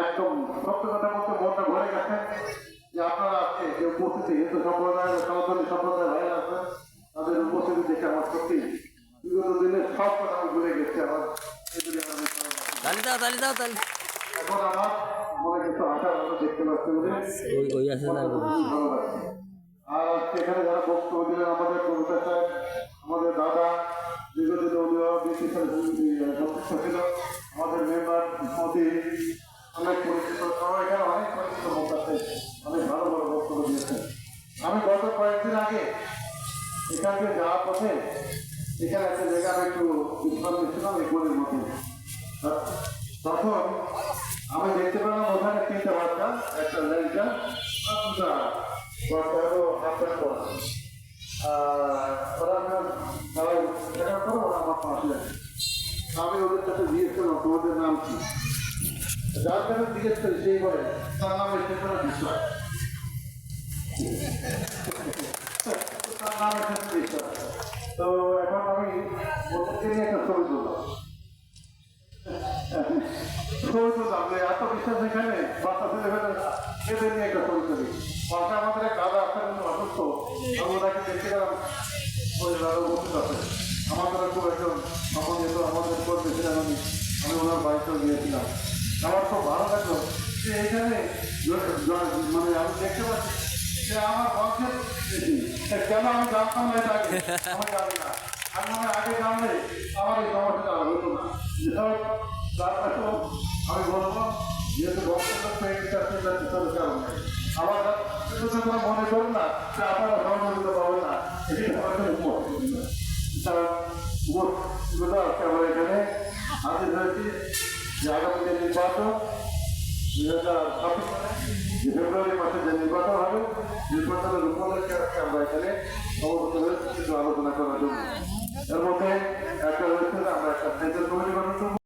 একদম সত্য কথা বলতে মনটা ভরে গেছে যে আপনারা আজকে যে উপস্থিতি হিন্দু সম্প্রদায় সনাতনী সম্প্রদায় ভাই আছে তাদের উপস্থিতি দেখে আমার সত্যি বিগত দিনের সব কথা আমি ভুলে গেছি আমার তালি দাও তালি দাও তালি এখন আমার মনে কিছু আশা আমরা দেখতে পাচ্ছি বলে ওই আসে না ভালো লাগছে। আর এখানে যারা বক্তব্য দিলেন আমাদের প্রফেসর সাহেব আমাদের দাদা দীর্ঘদিন অভিভাবক সদস্য ছিল আমাদের মেম্বার মোদী অনেক পরিচিত সবাই এখানে অনেক পরিচিত লোক আছে অনেক ভালো ভালো বক্তব্য দিয়েছেন। আমি গত কয়েকদিন আগে এখান থেকে যাওয়ার পথে এখানে একটা জায়গা আমি একটু বিশ্রাম নিচ্ছিলাম এই গলির মধ্যে তখন আমি দেখতে পেলাম ওখানে তিনটা বাচ্চা একটা ল্যাংচা আর দুটা বাচ্চা হলো হাফের পর ওরা সবাই দেখা করো ওরা আমার পাশে আমি ওদের কাছে জিজ্ঞেস করলাম তোমাদের নাম কি যার কাছে জিজ্ঞেস করি সেই বলে তার নাম এসে কোনো বিষয় তার নাম এসেছে বিষয় তো এখন আমি ওদেরকে নিয়ে একটা ছবি তুললাম ছবি তুললাম যে এত বিশ্বাস এখানে বাচ্চা ছেলে ফেলে এদের নিয়ে একটা ছবি তুলি পাশে আমাদের এক দাদা আছে কিন্তু অসুস্থ আমি ওনাকে দেখতে গেলাম ওই দাদা উপস্থিত আছে আমাদের খুব একজন সম্মানিত আমাদের করেছিলেন আমি ওনার বাড়িতেও গিয়েছিলাম আমার খুব ভালো লাগলো যে এখানে মানে আমি দেখতে পাচ্ছি যে আমার বংশের কেন আমি জানতাম না এটা আগে আমি জানি না আমি মনে আগে জানলে আমার এই সমস্যাটা হতো না তারপরে আমি বলবো যেহেতু বক্তব্য কারণ আমার কোনো মনে করুন না যে আপনারা সহযোগিতা পাবেন না আমরা এখানে হাজির হয়েছি যে আগামী যে নির্বাচন 2026 সালে যে ফেব্রুয়ারি মাসে যে নির্বাচন হবে নির্বাচনের উপলক্ষে আজকে আমরা এখানে অবগত হয়েছি কিছু আলোচনা করার জন্য এর মধ্যে একটা হয়েছে